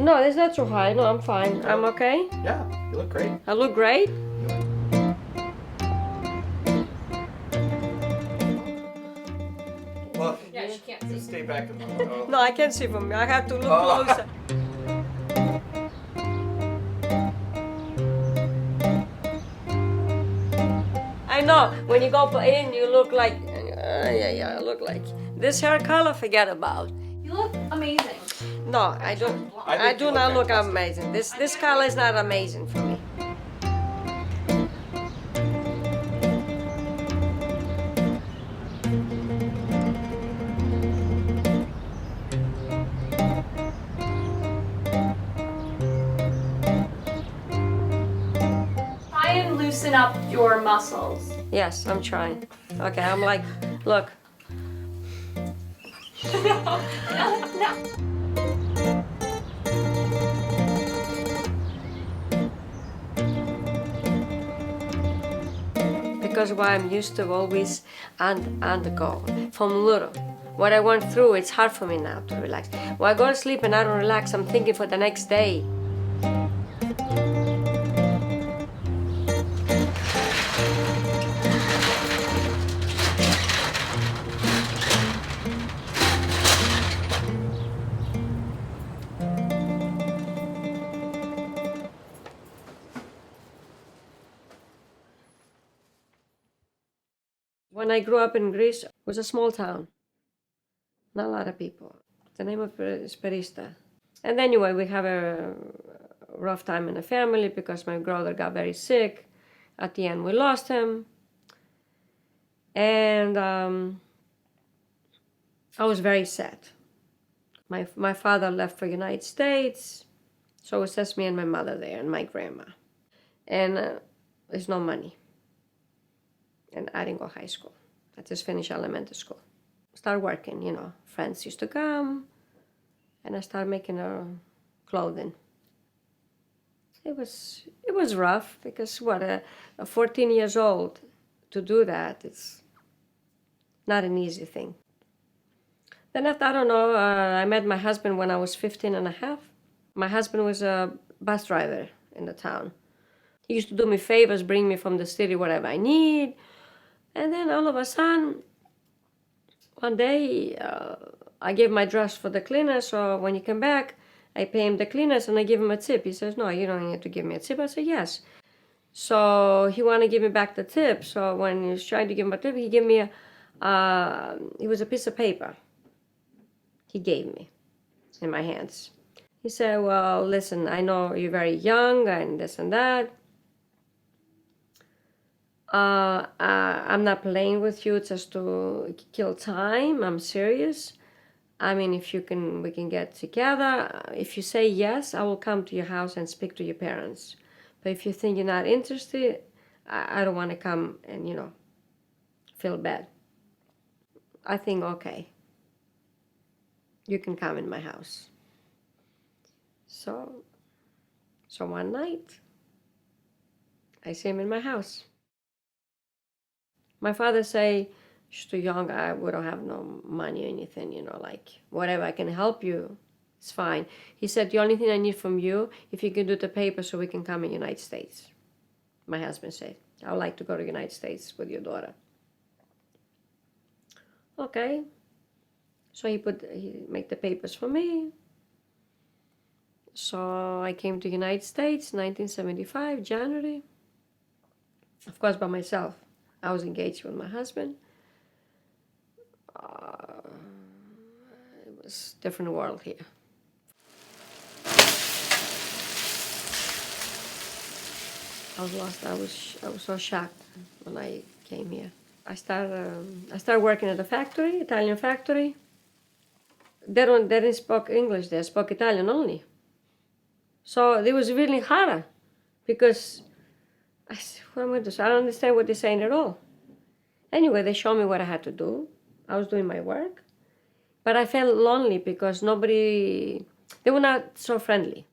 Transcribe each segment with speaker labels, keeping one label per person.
Speaker 1: No, it's not too high. No, I'm fine. I'm okay.
Speaker 2: Yeah, you look great.
Speaker 1: I look great.
Speaker 2: Well,
Speaker 3: Yeah, she can't see.
Speaker 2: stay back a moment. Oh.
Speaker 1: No, I can't see from here. I have to look
Speaker 2: Oh.
Speaker 1: closer. I know. When you go in, you look like. Yeah. I look like this hair color. Forget about.
Speaker 3: You look amazing.
Speaker 1: No, I don't.
Speaker 2: I think
Speaker 1: I
Speaker 2: you
Speaker 1: do
Speaker 2: look
Speaker 1: not look
Speaker 2: fantastic.
Speaker 1: amazing. This color is not amazing for me.
Speaker 3: Try and loosen up your muscles.
Speaker 1: Yes, I'm trying. Okay, I'm like, look.
Speaker 3: No.
Speaker 1: Because what I'm used to always undergo from little. What I went through, it's hard for me now to relax. When I go to sleep and I don't relax, I'm thinking for the next day. When I grew up in Greece, it was a small town. Not a lot of people. The name of it is Perista. And anyway, we have a rough time in the family because my brother got very sick. At the end, we lost him. And I was very sad. My father left for United States, so it was just me and my mother there and my grandma. And there's no money. And I didn't go high school. I just finished elementary school. Start working, you know. Friends used to come, and I started making clothing. It was rough because a 14 years old to do that, it's not an easy thing. Then after, I don't know, I met my husband when I was 15 and a half. My husband was a bus driver in the town. He used to do me favors, bring me from the city whatever I need. And then all of a sudden, one day, I gave my dress for the cleaner, so when he came back, I pay him the cleaners and I give him a tip. He says, no, you don't need to give me a tip. I said, yes. So he wanted to give me back the tip. So when he was trying to give him a tip, he gave me it was a piece of paper he gave me in my hands. He said, well, listen, I know you're very young and this and that. I'm not playing with you just to kill time. I'm serious. I mean, if you can, we can get together. If you say yes, I will come to your house and speak to your parents. But if you think you're not interested, I don't want to come and, you know, feel bad. I think, okay, you can come in my house. So one night, I see him in my house. My father say, she's too young, we don't have no money or anything, you know, like, whatever I can help you, it's fine. He said, the only thing I need from you, if you can do the paper so we can come in the United States. My husband said, I would like to go to the United States with your daughter. Okay. So he made the papers for me. So I came to the United States, 1975, January. Of course, by myself. I was engaged with my husband. It was a different world here. I was lost. I was so shocked when I came here. I started working at a factory, Italian factory. They didn't speak English. They spoke Italian only. So it was really hard because I said, what am I going to do? I don't understand what they're saying at all. Anyway, they showed me what I had to do. I was doing my work. But I felt lonely because they were not so friendly.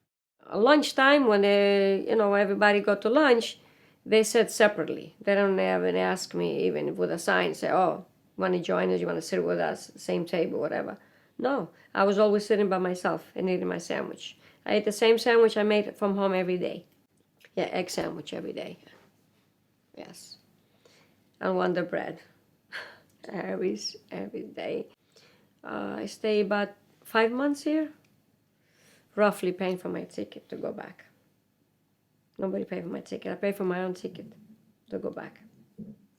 Speaker 1: Lunchtime, when everybody got to lunch, they said separately. They don't even ask me, even with a sign, say, oh, want to join us, you want to sit with us, same table, whatever. No, I was always sitting by myself and eating my sandwich. I ate the same sandwich I made from home every day. Yeah, egg sandwich every day. Yes. And Wonder Bread. every day. I stay about 5 months here, roughly paying for my ticket to go back. Nobody paid for my ticket. I pay for my own ticket to go back.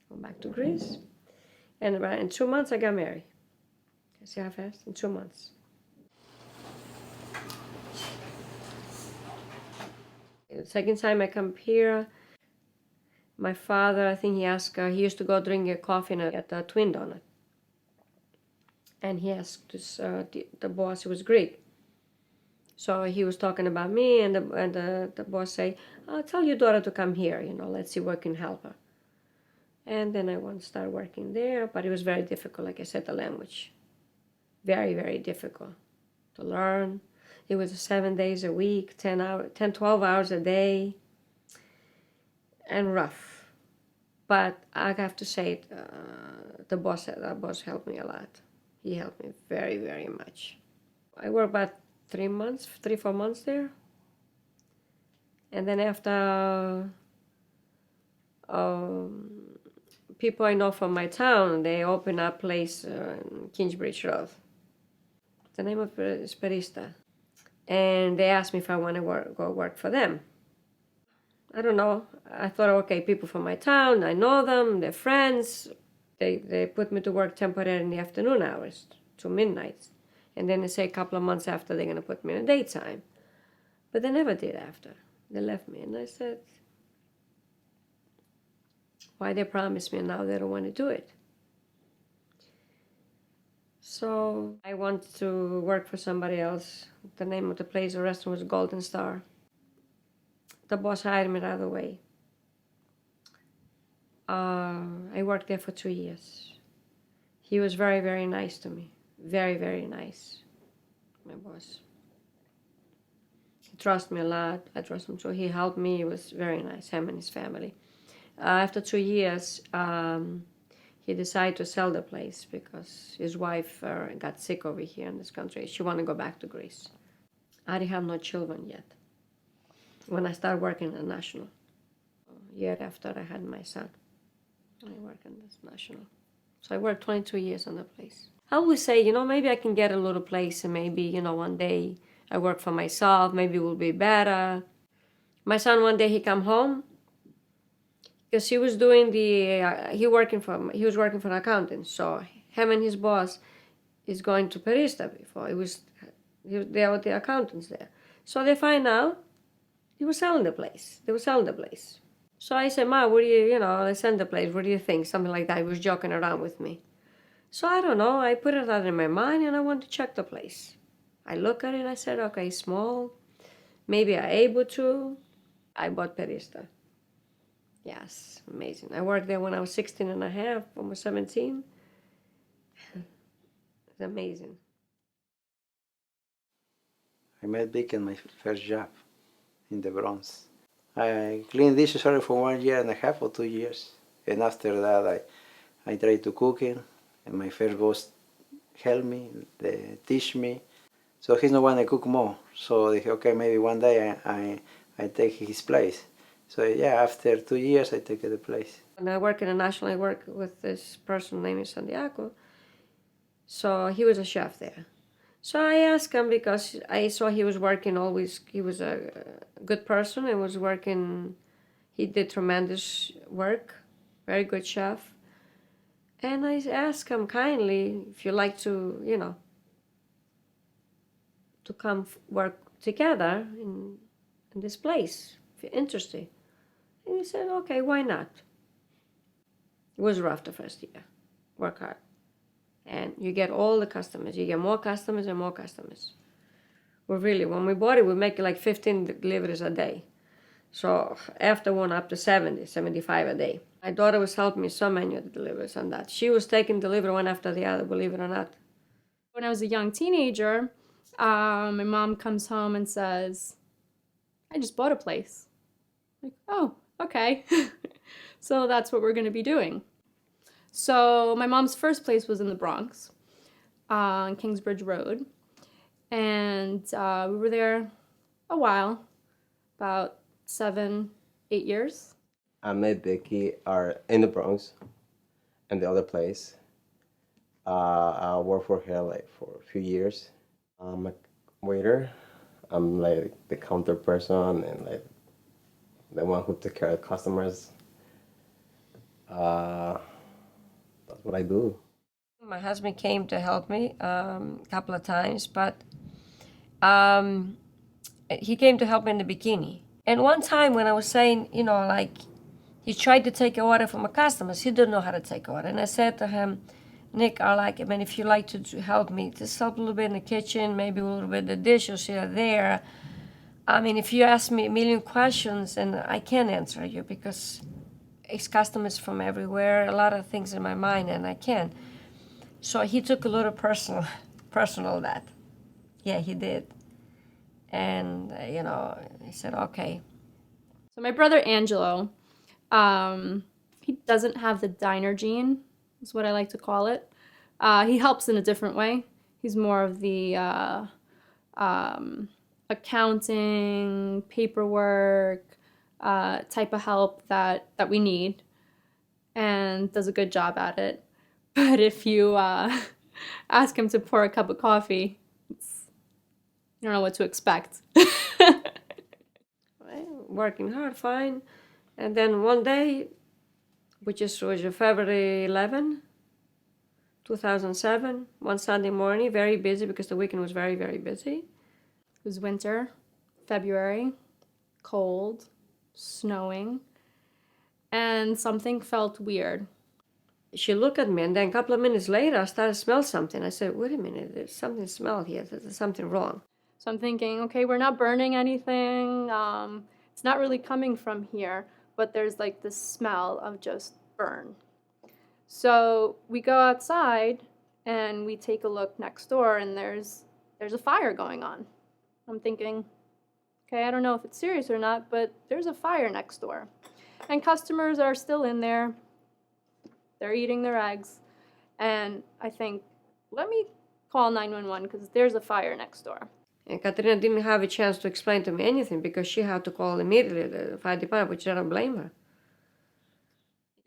Speaker 1: Go back to Greece. And in 2 months I got married. See how fast? In 2 months. The second time I come here, my father, I think he asked, he used to go drink a coffee at the Twin Donut. And he asked this, the boss, he was Greek. So he was talking about me, and the boss say, "I'll tell your daughter to come here, let's see what can help her." And then I went to start working there, but it was very difficult, like I said, the language. Very, very difficult to learn. It was 7 days a week, 12 hours a day, and rough. But I have to say, the boss helped me a lot. He helped me very, very much. I worked about 4 months there. And then after, people I know from my town, they opened up a place in Kingsbridge Road. The name of it is Barista. And they asked me if I want to go work for them. I don't know. I thought, okay, people from my town, I know them, they're friends. They put me to work temporarily in the afternoon hours to midnight. And then they say a couple of months after they're going to put me in the daytime. But they never did after. They left me. And I said, why they promised me and now they don't want to do it? So I wanted to work for somebody else. The name of the place, the restaurant was Golden Star. The boss hired me right away. I worked there for 2 years. He was very, very nice to me. Very, very nice, my boss. He trusted me a lot. I trust him too. He helped me. He was very nice, him and his family. After 2 years, he decided to sell the place because his wife got sick over here in this country. She wanted to go back to Greece. I didn't have no children yet when I started working at National. A year after I had my son, I worked in this National. So I worked 22 years on the place. I always say, maybe I can get a little place and maybe, one day I work for myself, maybe it will be better. My son, one day he come home because he was doing he was working for an accountant. So him and his boss is going to Perista before. They were the accountants there. So they find out he was selling the place. They were selling the place. So I said, Ma, what do they sell the place. What do you think? Something like that. He was joking around with me. So I don't know. I put it out in my mind and I wanted to check the place. I look at it and I said, okay, small. Maybe I'm able to. I bought Perista. Yes, amazing. I worked there when I was 16 and a half, almost 17. It's amazing.
Speaker 4: I met Vicky in my first job in the Bronx. I cleaned dishes only for 1 year and a half or 2 years. And after that, I tried to cooking. And my first boss helped me, they teach me. So he's not want to cook more. So they said, okay, maybe one day I take his place. So yeah, after 2 years, I take the place.
Speaker 1: When I work in a National, I work with this person named Santiago. So he was a chef there. So I asked him because I saw he was working always. He was a good person and was working. He did tremendous work, very good chef. And I asked him kindly if you like to, to come work together in this place, if you're interested. And he said, okay, why not? It was rough the first year. Work hard. And you get all the customers. You get more customers and more customers. Well, really, when we bought it, we make like 15 deliveries a day. So after one, up to 70, 75 a day. My daughter was helping me so many of the deliveries on that. She was taking delivery one after the other, believe it or not.
Speaker 3: When I was a young teenager, my mom comes home and says, I just bought a place. Like, oh, okay. So that's what we're going to be doing. So my mom's first place was in the Bronx. on Kingsbridge Road. And we were there a while, about 7, 8 years.
Speaker 5: I met Vicky in the Bronx, and the other place. I worked for her like for a few years. I'm a waiter. I'm like the counter person and like the one who takes care of customers. That's what I do.
Speaker 1: My husband came to help me a couple of times, but he came to help me in the bikini. And one time when I was saying, you know, like, he tried to take an order from a customer, he didn't know how to take order. And I said to him, Nick, I mean, if you like to help me, just help a little bit in the kitchen, maybe a little bit the dishes here, there. I mean, if you ask me a million questions, and I can't answer you because it's customers from everywhere, a lot of things in my mind, and I can't. So he took a little personal that. Yeah, he did. And, you know, he said, okay.
Speaker 3: So my brother Angelo, he doesn't have the diner gene, is what I like to call it. He helps in a different way. He's more of the accounting, paperwork type of help that we need, and does a good job at it. But if you ask him to pour a cup of coffee, you don't know what to expect.
Speaker 1: Working hard, fine. And then one day, which was February 11, 2007, one Sunday morning, very busy because the weekend was very, very busy.
Speaker 3: It was winter, February, cold, snowing, and something felt weird.
Speaker 1: She looked at me, and then a couple of minutes later, I started to smell something. I said, wait a minute, there's something smell here. There's something wrong.
Speaker 3: So I'm thinking, okay, we're not burning anything. It's not really coming from here, but there's like this smell of just burn. So we go outside and we take a look next door, and there's a fire going on. I'm thinking, okay, I don't know if it's serious or not, but there's a fire next door. And customers are still in there. They're eating their eggs. And I think, let me call 911 because there's a fire next door.
Speaker 1: And Katerina didn't have a chance to explain to me anything because she had to call immediately the fire department, which I don't blame her.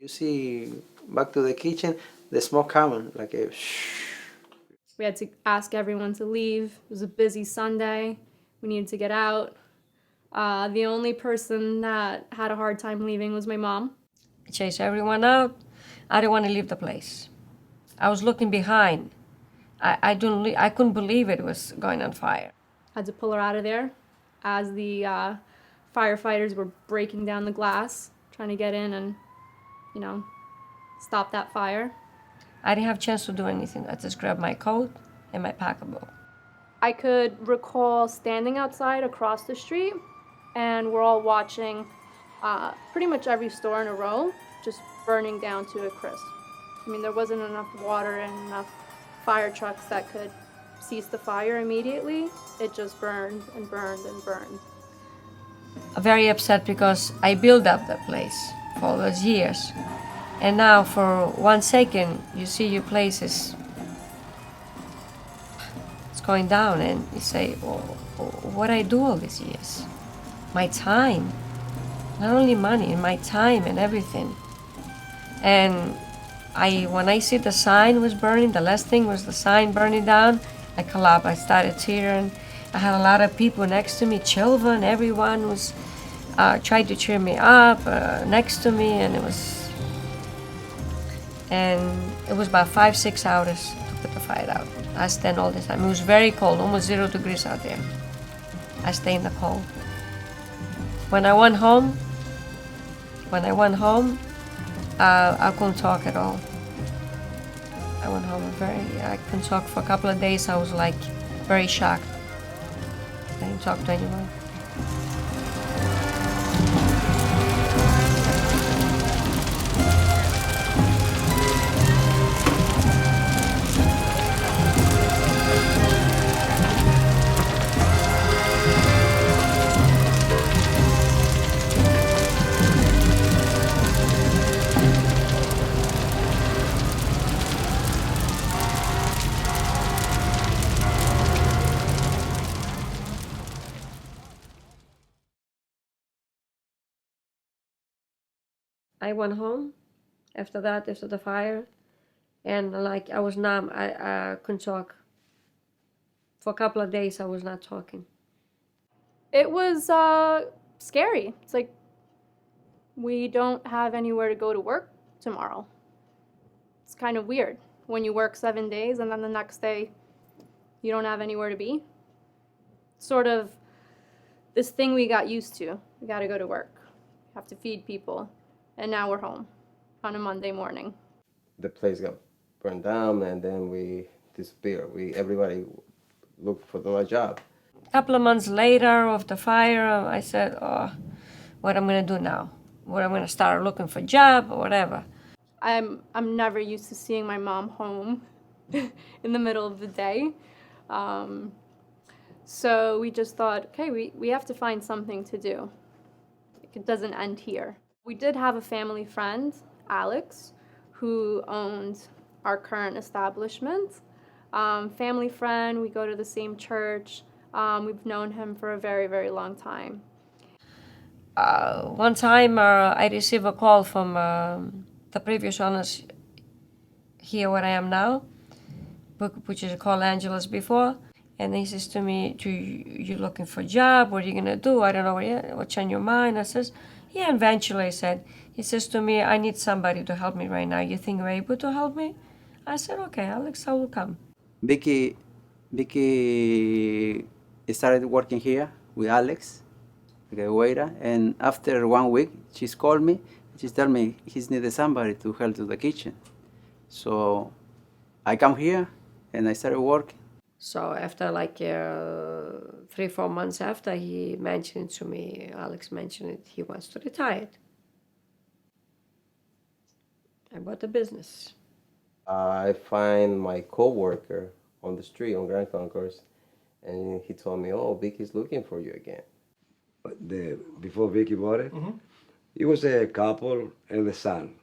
Speaker 4: You see, back to the kitchen, the smoke coming, like a shh.
Speaker 3: We had to ask everyone to leave. It was a busy Sunday. We needed to get out. The only person that had a hard time leaving was my mom.
Speaker 1: I chased everyone out. I didn't want to leave the place. I was looking behind. I couldn't believe it was going on fire.
Speaker 3: Had to pull her out of there as the firefighters were breaking down the glass, trying to get in and, you know, stop that fire.
Speaker 1: I didn't have a chance to do anything. I just grabbed my coat and my packable.
Speaker 3: I could recall standing outside across the street, and we're all watching pretty much every store in a row just burning down to a crisp. I mean, there wasn't enough water and enough fire trucks that could cease the fire immediately. It just burned and burned and burned.
Speaker 1: I'm very upset because I built up the place for all those years. And now for 1 second, you see your place is it's going down, and you say, well, what did I do all these years? My time. Not only money, my time and everything. And when I see the sign was burning, the last thing was the sign burning down, I collapsed. I started tearing. I had a lot of people next to me, children, everyone was tried to cheer me up next to me, and it was about 5-6 hours to put the fire out. I stayed all the time. It was very cold, almost 0 degrees out there. I stayed in the cold. When I went home, I couldn't talk at all. I went home I couldn't talk for a couple of days. I was like very shocked. I didn't talk to anyone. I went home after that, after the fire, and like I was numb. I couldn't talk. For a couple of days, I was not talking.
Speaker 3: It was scary. It's like we don't have anywhere to go to work tomorrow. It's kind of weird when you work 7 days and then the next day you don't have anywhere to be. Sort of this thing we got used to. We got to go to work, have to feed people, and now we're home on a Monday morning.
Speaker 5: The place got burned down, and then we disappeared. Everybody looked for another job.
Speaker 1: A couple of months later of the fire, I said, oh, what I'm going to do now? What I'm going to start looking for a job or whatever.
Speaker 3: I'm never used to seeing my mom home in the middle of the day. So we just thought, okay, we have to find something to do. It doesn't end here. We did have a family friend, Alex, who owned our current establishment. Family friend, we go to the same church. We've known him for a very, very long time.
Speaker 1: One time I received a call from the previous owners here where I am now, which is called Angela's before. And he says to me, you looking for a job? What are you going to do? I don't know what's on your mind. I says, yeah, eventually, he says to me, I need somebody to help me right now. You think you're able to help me? I said, okay, Alex, I will come.
Speaker 4: Vicky started working here with Alex, the waiter, and after 1 week, she's called me. She told me he's needed somebody to help to the kitchen. So I come here and I started working.
Speaker 1: So after like 3-4 months after, he mentioned to me, Alex mentioned it, he wants to retire. I bought the business.
Speaker 5: I find my co-worker on the street on Grand Concourse, and he told me, oh, Vicky's looking for you again.
Speaker 6: Before Vicky bought it, it was a couple and the son,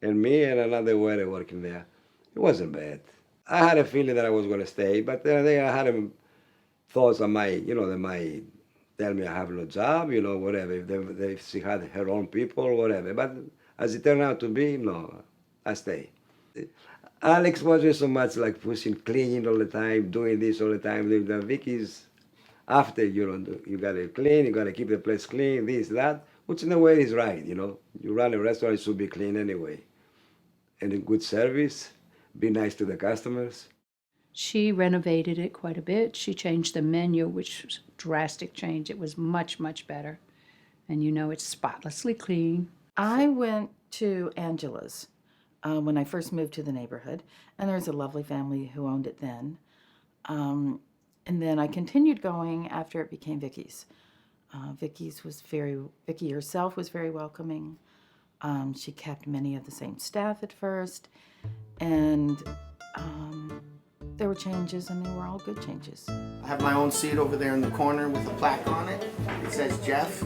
Speaker 6: and me and another waiter working there. It wasn't bad. I had a feeling that I was going to stay, but then I had thoughts that they might tell me I have no job, whatever, if she had her own people, whatever. But as it turned out to be, no, I stayed. Alex wasn't so much like pushing, cleaning all the time, doing this all the time. Vicky's after, you got to clean, you got to keep the place clean, this, that, which in a way is right, You run a restaurant, it should be clean anyway. And a good service. Be nice to the customers.
Speaker 7: She renovated it quite a bit. She changed the menu, which was a drastic change. It was much, much better. And it's spotlessly clean.
Speaker 8: I went to Angela's when I first moved to the neighborhood, and there was a lovely family who owned it then. And then I continued going after it became Vicky's. Vicky herself was very welcoming. She kept many of the same staff at first. And there were changes, and they were all good changes.
Speaker 2: I have my own seat over there in the corner with a plaque on it. It says Jeff.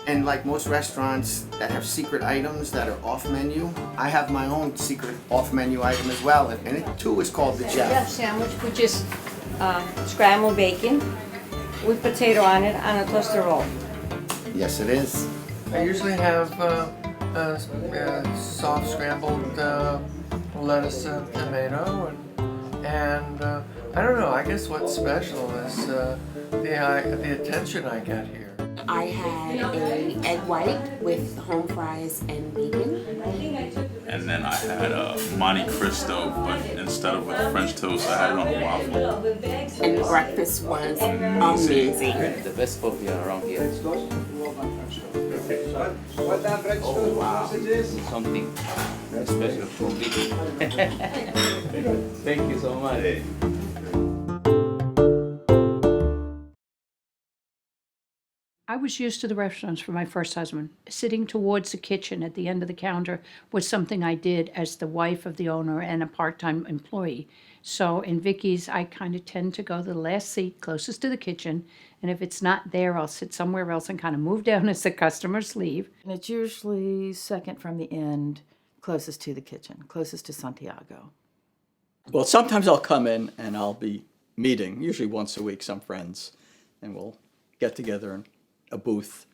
Speaker 2: And like most restaurants that have secret items that are off menu, I have my own secret off menu item as well. And it too is called the Jeff.
Speaker 1: Jeff sandwich, which is scrambled bacon with potato on it on a toaster roll.
Speaker 2: Yes, it is.
Speaker 9: I usually have soft scrambled lettuce and tomato, and I don't know. I guess what's special is the attention I get here.
Speaker 10: I had an egg white with home fries and bacon.
Speaker 11: And then I had a Monte Cristo, but instead of with French toast, I had it on a waffle.
Speaker 10: And breakfast was amazing.
Speaker 12: The best coffee around here. Oh wow, something special for me. Thank you so much.
Speaker 7: I was used to the restaurants for my first husband. Sitting towards the kitchen at the end of the counter was something I did as the wife of the owner and a part-time employee. So in Vicky's, I kind of tend to go to the last seat closest to the kitchen, and if it's not there, I'll sit somewhere else and kind of move down as the customers leave.
Speaker 8: And it's usually second from the end, closest to the kitchen, closest to Santiago.
Speaker 13: Well, sometimes I'll come in and I'll be meeting, usually once a week, some friends, and we'll get together in a booth,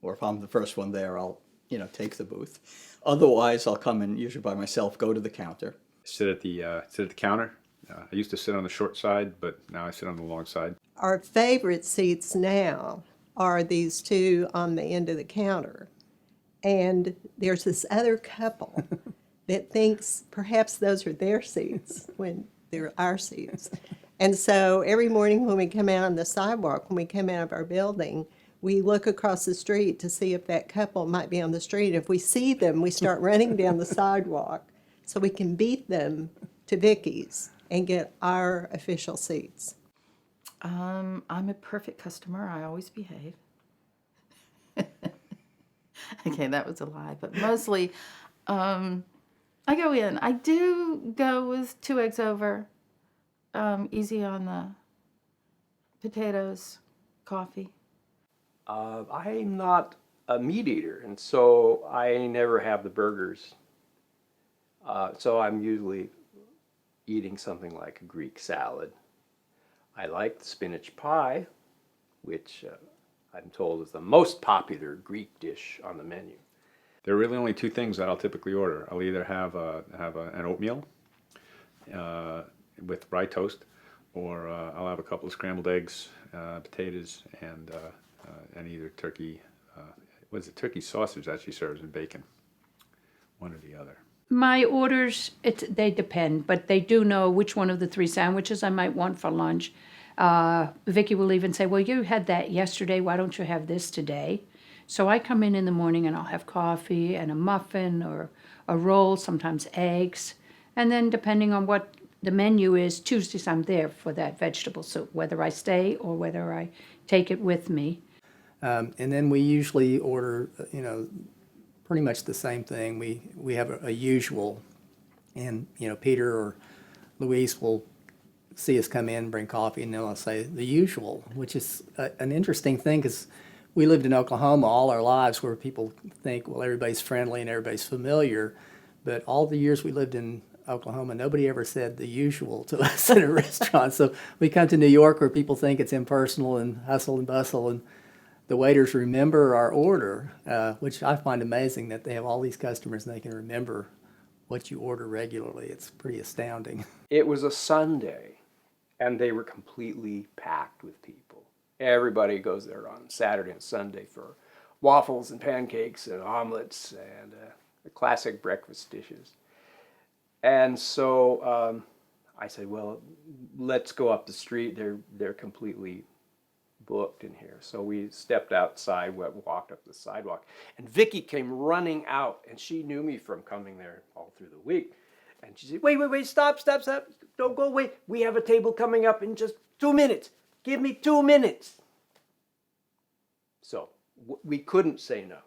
Speaker 13: or if I'm the first one there, I'll take the booth. Otherwise, I'll come in usually by myself, go to the counter.
Speaker 14: Sit at the counter. I used to sit on the short side, but now I sit on the long side.
Speaker 15: Our favorite seats now are these two on the end of the counter. And there's this other couple that thinks perhaps those are their seats when they're our seats. And so every morning when we come out on the sidewalk, when we come out of our building, we look across the street to see if that couple might be on the street. If we see them, we start running down the sidewalk so we can beat them to Vicky's and get our official seats.
Speaker 8: I'm a perfect customer. I always behave. Okay, that was a lie, but mostly I go in. I do go with 2 eggs over, easy on the potatoes, coffee.
Speaker 16: I'm not a meat eater, and so I never have the burgers. So I'm usually eating something like a Greek salad. I like the spinach pie, which I'm told is the most popular Greek dish on the menu.
Speaker 14: There are really only 2 things that I'll typically order. I'll either have an oatmeal with rye toast, or I'll have a couple of scrambled eggs, potatoes, and either turkey. Turkey sausage that she serves and bacon. One or the other.
Speaker 7: My orders, they depend, but they do know which one of the 3 sandwiches I might want for lunch. Vicky will even say, well, you had that yesterday, why don't you have this today? So I come in the morning and I'll have coffee and a muffin or a roll, sometimes eggs. And then depending on what the menu is, Tuesdays I'm there for that vegetable soup, whether I stay or whether I take it with me.
Speaker 17: And then we usually order, pretty much the same thing. We have a usual, and Peter or Luis will see us come in, bring coffee, and they'll say the usual, which is an interesting thing because we lived in Oklahoma all our lives, where people think, well, everybody's friendly and everybody's familiar, but all the years we lived in Oklahoma, nobody ever said the usual to us in a restaurant. So we come to New York where people think it's impersonal and hustle and bustle, and the waiters remember our order, which I find amazing that they have all these customers and they can remember what you order regularly. It's pretty astounding.
Speaker 16: It was a Sunday, and they were completely packed with people. Everybody goes there on Saturday and Sunday for waffles and pancakes and omelets and the classic breakfast dishes. And so I said, well, let's go up the street. They're completely booked in here. So we stepped outside, walked up the sidewalk, and Vicky came running out, and she knew me from coming there all through the week. And she said, wait, stop, don't go away. We have a table coming up in just 2 minutes. Give me 2 minutes. So we couldn't say no.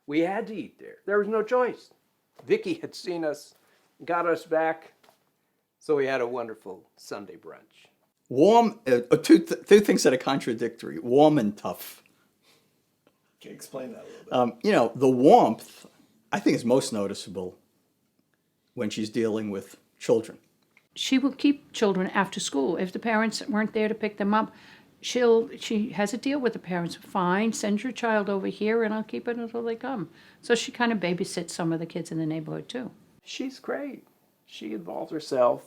Speaker 16: We had to eat there. There was no choice. Vicky had seen us, got us back, so we had a wonderful Sunday brunch.
Speaker 13: Warm, two things that are contradictory, warm and tough.
Speaker 17: Can you explain that a little bit?
Speaker 13: The warmth, I think, is most noticeable when she's dealing with children.
Speaker 7: She will keep children after school. If the parents weren't there to pick them up, she has a deal with the parents. Fine, send your child over here and I'll keep it until they come. So she kind of babysits some of the kids in the neighborhood too.
Speaker 16: She's great. She involves herself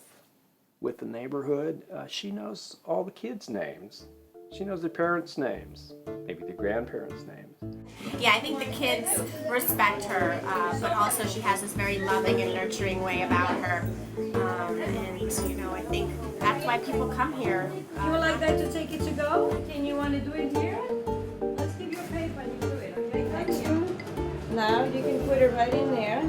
Speaker 16: with the neighborhood. She knows all the kids' names. She knows the parents' names, maybe the grandparents' names.
Speaker 18: Yeah, I think the kids respect her, but also she has this very loving and nurturing way about her. And, I think that's why people come here.
Speaker 1: You would like that to take it to go? Can you want to do it here? Let's give you a paper and you do it, okay? Thank you. Now you can put it right in there.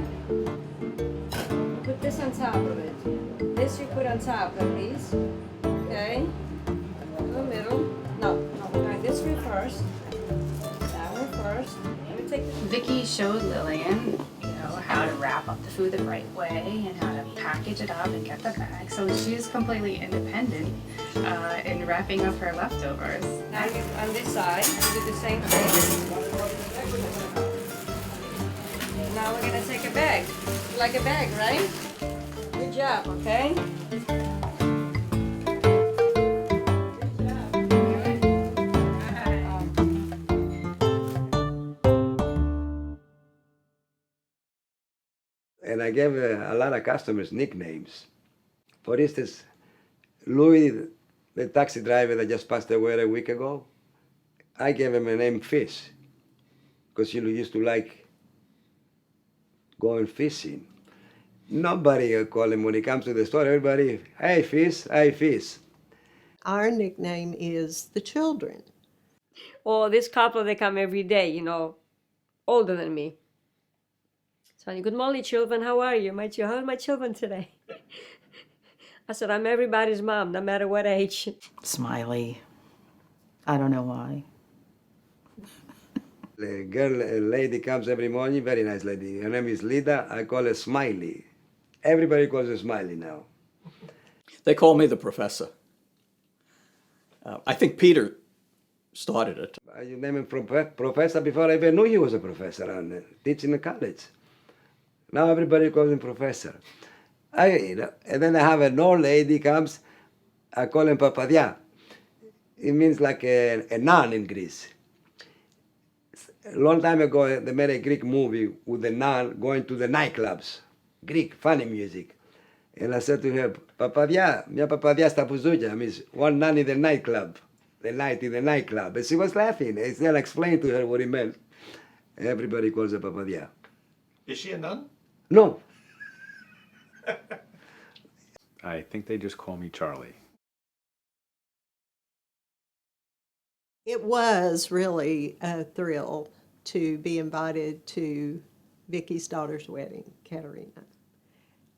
Speaker 1: Put this on top of it. This you put on top of these. Okay? The middle. No, this one first. That one first. You take the
Speaker 19: Vicky showed Lillian, how to wrap up the food the right way and how to package it up and get the bag. So she's completely independent in wrapping up her leftovers.
Speaker 1: Now you, on this side, you do the same thing. Now we're gonna take a bag. Like a bag, right? Good job, okay?
Speaker 6: and I gave a lot of customers nicknames. For instance, Louis, the taxi driver that just passed away a week ago, I gave him a name Fish, because he used to like going fishing. Nobody call him when he comes to the store. Everybody, hey Fish, hey Fish.
Speaker 15: Our nickname is the children.
Speaker 1: Or this couple, they come every day, older than me. So, good morning, children. How are you? How are my children today? I said, I'm everybody's mom, no matter what age.
Speaker 8: Smiley. I don't know why.
Speaker 6: A lady comes every morning, very nice lady. Her name is Lida. I call her Smiley. Everybody calls her Smiley now.
Speaker 13: They call me the professor. I think Peter started it.
Speaker 6: You name him professor before I even knew he was a professor and teaching in college. Now everybody calls him professor. And then I have an old lady comes, I call him papadia. It means like a nun in Greece. A long time ago, they made a Greek movie with the nun going to the nightclubs, Greek, funny music. And I said to her, papadia, mia papadia sta puzuja, means one nun in the nightclub, the night in the nightclub. And she was laughing. I still explained to her what it meant. Everybody calls her papadia.
Speaker 20: Is she a nun?
Speaker 6: No.
Speaker 14: I think they just call me Charlie.
Speaker 15: It was really a thrill to be invited to Vicky's daughter's wedding, Katerina.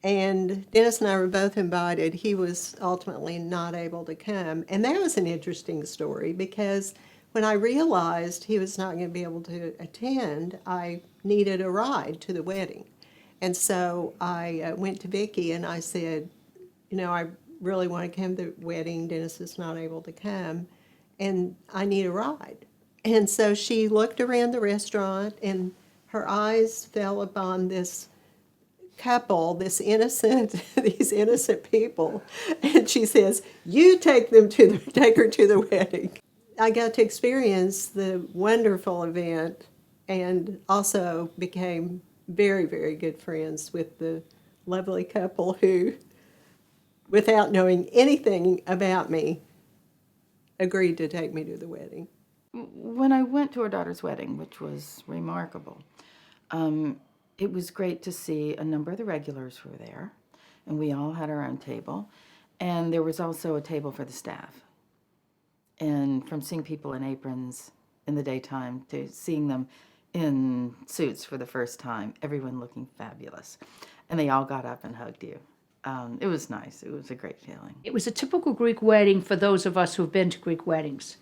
Speaker 15: And Dennis and I were both invited. He was ultimately not able to come. And that was an interesting story because when I realized he was not going to be able to attend, I needed a ride to the wedding. And so I went to Vicky and I said, I really want to come to the wedding. Dennis is not able to come, and I need a ride. And so she looked around the restaurant, and her eyes fell upon this couple, these innocent people, and she says, "You take her to the wedding." I got to experience the wonderful event, and also became very, very good friends with the lovely couple who, without knowing anything about me, agreed to take me to the wedding.
Speaker 8: When I went to our daughter's wedding, which was remarkable, it was great to see a number of the regulars who were there, and we all had our own table, and there was also a table for the staff. And from seeing people in aprons in the daytime to seeing them in suits for the first time, everyone looking fabulous. And they all got up and hugged you. It was nice. It was a great feeling.
Speaker 7: It was a typical Greek wedding for those of us who've been to Greek weddings.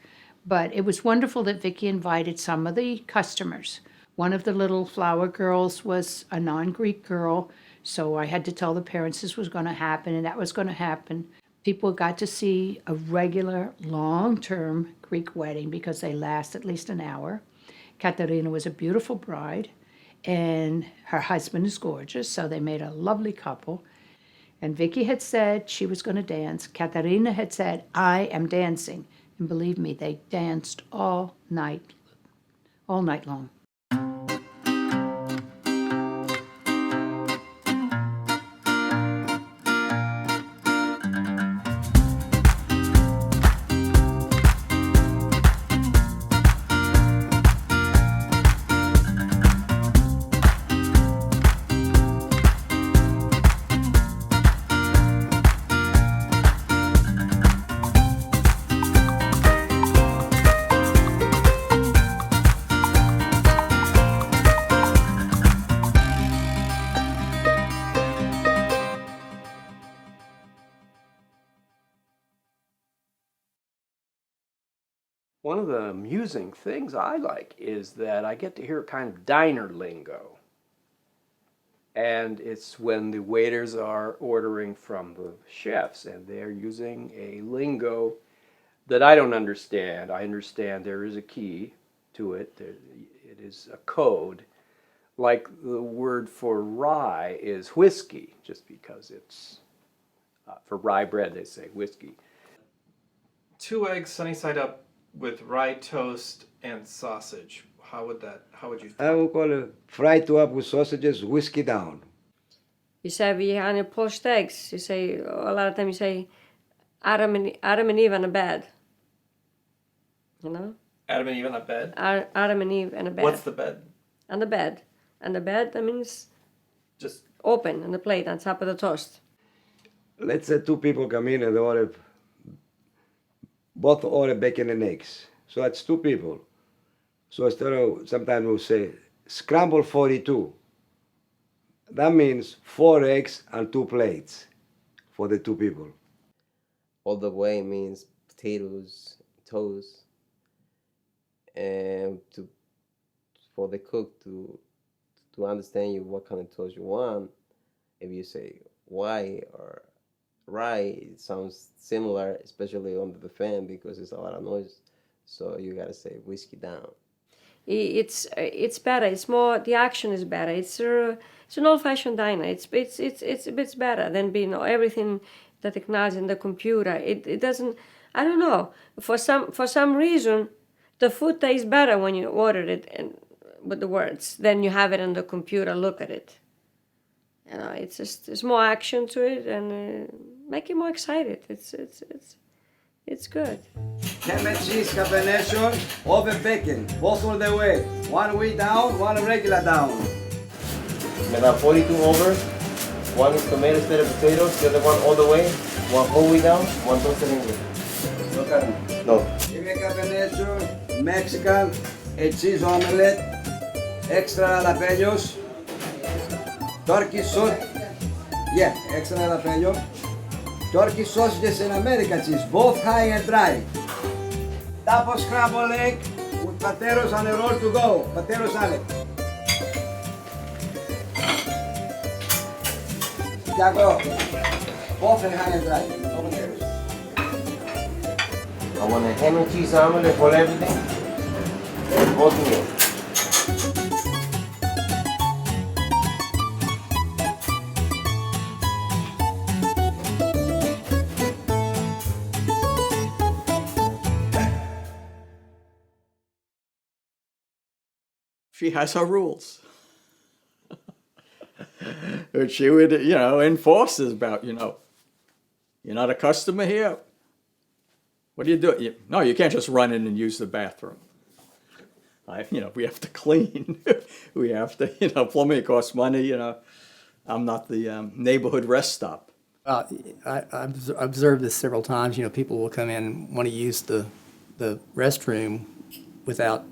Speaker 7: But it was wonderful that Vicky invited some of the customers. One of the little flower girls was a non-Greek girl, so I had to tell the parents this was going to happen, and that was going to happen. People got to see a regular, long-term Greek wedding because they last at least an hour. Katerina was a beautiful bride, and her husband is gorgeous, so they made a lovely couple. And Vicky had said she was going to dance. Katerina had said, I am dancing. And believe me, they danced all night long.
Speaker 16: One of the amusing things I like is that I get to hear kind of diner lingo. And it's when the waiters are ordering from the chefs and they're using a lingo that I don't understand. I understand there is a key to it. It is a code. Like the word for rye is whiskey, just because it's, for rye bread they say whiskey.
Speaker 20: 2 eggs sunny side up with rye toast and sausage. How would you?
Speaker 6: I would call it fried up with sausages, whiskey down.
Speaker 1: You say we had poached eggs. You say a lot of times you say Adam and Eve on a bed. You know.
Speaker 20: Adam and Eve on a bed?
Speaker 1: Adam and Eve on a bed.
Speaker 20: What's the bed?
Speaker 1: On the bed. On the bed, that means
Speaker 20: just
Speaker 1: open on the plate on top of the toast.
Speaker 6: Let's say two people come in and they order, both order bacon and eggs. So that's two people. So instead of, sometimes we'll say, scramble 42. That means 4 eggs and 2 plates for the two people.
Speaker 5: All the way means potatoes, toast, and for the cook to understand you what kind of toast you want. If you say white or rye, it sounds similar, especially under the fan because it's a lot of noise. So you gotta say whiskey down.
Speaker 1: It's better. It's more. The action is better. It's an old-fashioned diner. It's a bit better than being everything the technology and the computer. It doesn't. I don't know. For some reason, the food tastes better when you order it and with the words than you have it on the computer. Look at it. You know, it's just there's more action to it and make you more excited. It's good.
Speaker 6: Ham and cheese combination over bacon, both all the way. One way down, one regular down.
Speaker 5: About 42 over. One is tomato instead of potatoes, the other one all the way. One whole way down, one toasted English. No.
Speaker 6: Give me a combination, Mexican, a cheese omelette, extra jalapenos, turkey sauce. Yeah, extra jalapeno. Turkey sausages and American cheese, both high and dry. Double scrambled egg with potatoes on a roll to go. Potato salad. Ya go. Both are high and dry. No potatoes.
Speaker 5: I want a ham and cheese omelet for everything. And both meals.
Speaker 13: She has her rules, which she would, enforce about, you're not a customer here. What do you do? No, you can't just run in and use the bathroom. We have to clean. We have to, plumbing costs money, I'm not the neighborhood rest stop.
Speaker 17: I've observed this several times. People will come in and want to use the restroom without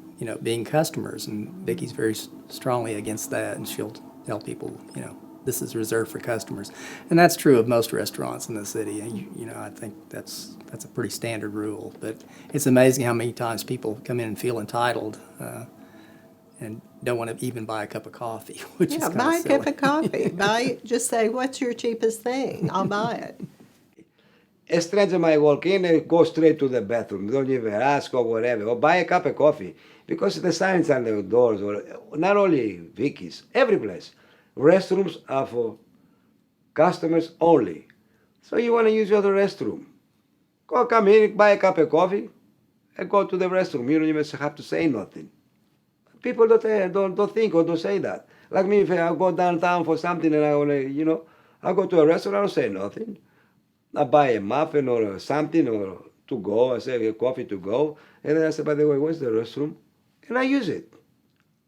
Speaker 17: being customers, and Vicky's very strongly against that, and she'll tell people, this is reserved for customers, and that's true of most restaurants in the city. And I think that's a pretty standard rule. But it's amazing how many times people come in and feel entitled and don't want to even buy a cup of coffee, which is kind of
Speaker 15: buy a
Speaker 17: silly.
Speaker 15: cup of coffee. Just say, what's your cheapest thing? I'll buy it.
Speaker 6: A stranger might walk in and go straight to the bathroom. Don't even ask or whatever. Or buy a cup of coffee. Because the signs on the doors, or not only Vicky's, every place. Restrooms are for customers only. So you want to use your restroom. Come in, buy a cup of coffee, and go to the restroom. You don't even have to say nothing. People don't think or don't say that. Like me, if I go downtown for something and I want to, I go to a restaurant, I don't say nothing. I buy a muffin or something or to go. I say coffee to go. And then I say, by the way, where's the restroom? And I use it.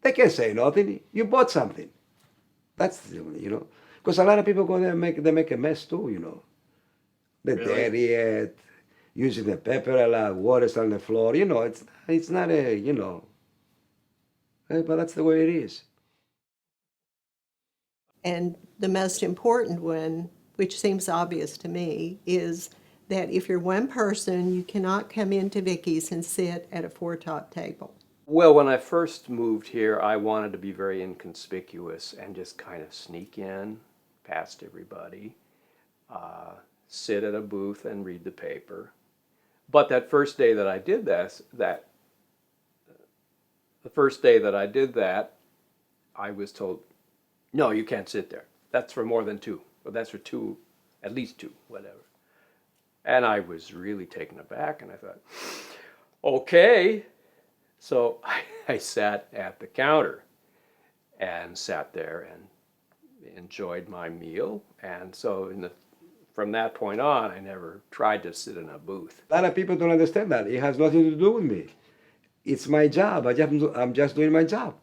Speaker 6: They can't say nothing. You bought something. That's, because a lot of people go there and make a mess too, The dirty it, using the pepper a lot, water's on the floor. It's not a, but that's the way it is.
Speaker 15: And the most important one, which seems obvious to me, is that if you're one person, you cannot come into Vicky's and sit at a 4-top table.
Speaker 16: Well, when I first moved here, I wanted to be very inconspicuous and just kind of sneak in past everybody, sit at a booth and read the paper. But that first day that I did that, I was told, no, you can't sit there. That's for more than 2. Well, that's for 2, at least 2, whatever. And I was really taken aback, and I thought, okay. So I sat at the counter and sat there and enjoyed my meal. And so from that point on, I never tried to sit in a booth.
Speaker 6: A lot of people don't understand that. It has nothing to do with me. It's my job. I'm just doing my job.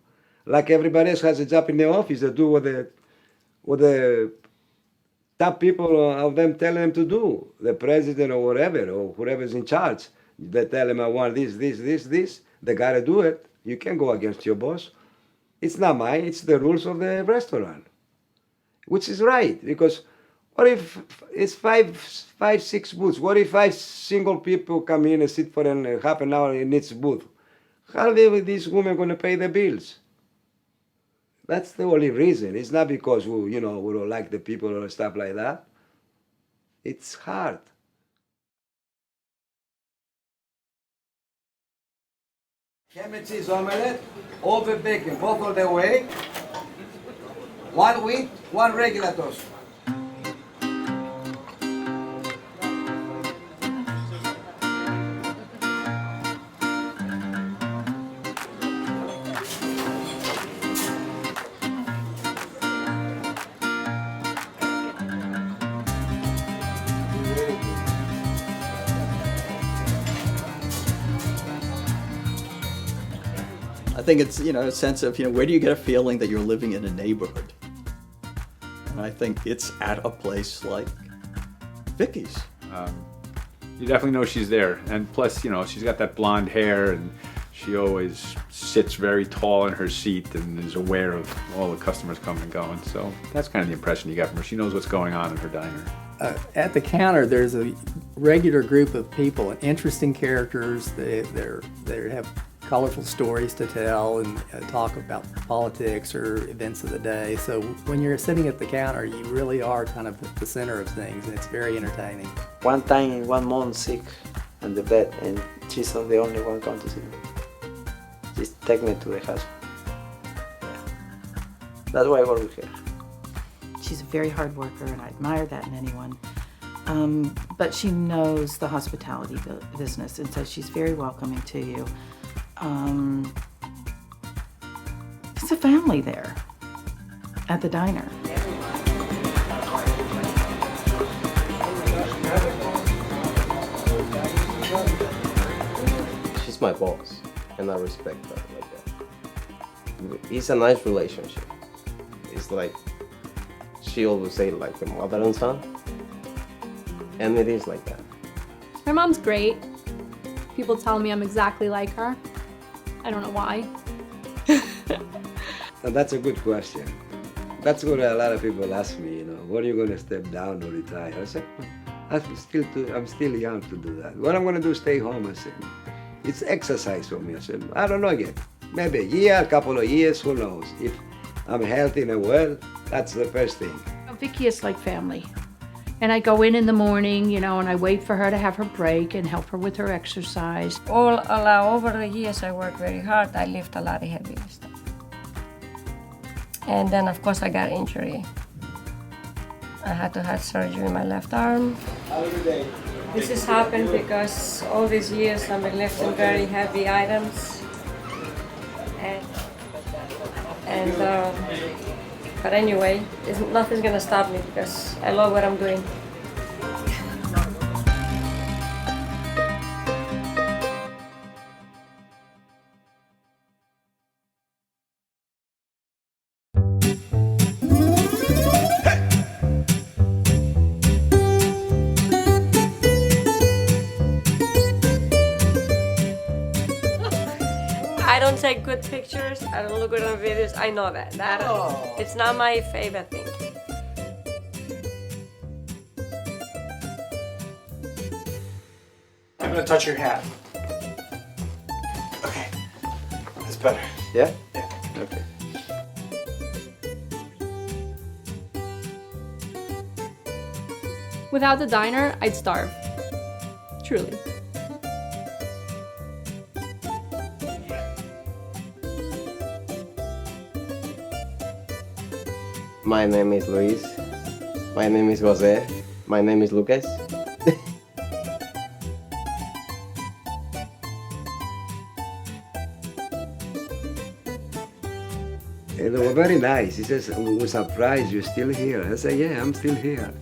Speaker 6: Like everybody else has a job in the office. They do what the top people of them tell them to do. The president or whatever, or whoever's in charge. They tell them, I want this. They got to do it. You can't go against your boss. It's not mine. It's the rules of the restaurant, which is right. Because what if it's five, 6 booths? What if 5 single people come in and sit for half an hour in each booth? How are these women going to pay the bills? That's the only reason. It's not because we don't like the people or stuff like that. It's hard. Ham and cheese omelette, over bacon, both all the way. 1 wheat, 1 regular toast.
Speaker 13: I think it's, a sense of, where do you get a feeling that you're living in a neighborhood? And I think it's at a place like Vicky's.
Speaker 14: You definitely know she's there. And plus, she's got that blonde hair and she always sits very tall in her seat and is aware of all the customers coming and going. So that's kind of the impression you get from her. She knows what's going on in her diner.
Speaker 17: At the counter, there's a regular group of people, interesting characters. They have colorful stories to tell and talk about politics or events of the day. So when you're sitting at the counter, you really are kind of at the center of things, and it's very entertaining.
Speaker 4: One time, 1 month sick on the bed, and she's not the only one come to see me. She's take me to the hospital. That's why I work with her.
Speaker 8: She's a very hard worker, and I admire that in anyone. But she knows the hospitality business, and so she's very welcoming to you. It's a family there at the diner.
Speaker 5: She's my boss, and I respect her like that. It's a nice relationship. It's like, she always say like the mother and son, and it is like that.
Speaker 3: My mom's great. People tell me I'm exactly like her. I don't know why.
Speaker 6: And that's a good question. That's what a lot of people ask me, when are you going to step down or retire? I said, I'm still young to do that. What I'm going to do is stay home. I said, it's exercise for me. I said, I don't know yet. Maybe a year, a couple of years, who knows? If I'm healthy and well, that's the first thing.
Speaker 7: Vicky is like family. And I go in the morning, and I wait for her to have her break and help her with her exercise.
Speaker 1: Over the years, I worked very hard. I lift a lot of heavy stuff. And then, of course, I got injury. I had to have surgery in my left arm. This has happened because all these years I've been lifting very heavy items. But anyway, nothing's gonna stop me because I love what I'm doing. I don't take good pictures, I don't look good on videos, I know that. It's not my favorite thing.
Speaker 20: I'm gonna touch your hat. Okay, that's better.
Speaker 4: Yeah?
Speaker 20: Yeah.
Speaker 4: Okay.
Speaker 3: Without the diner, I'd starve. Truly.
Speaker 5: My name is Luis. My name is Jose. My name is Lucas.
Speaker 6: And they were very nice. He says, we're surprised you're still here. I said, yeah, I'm still here.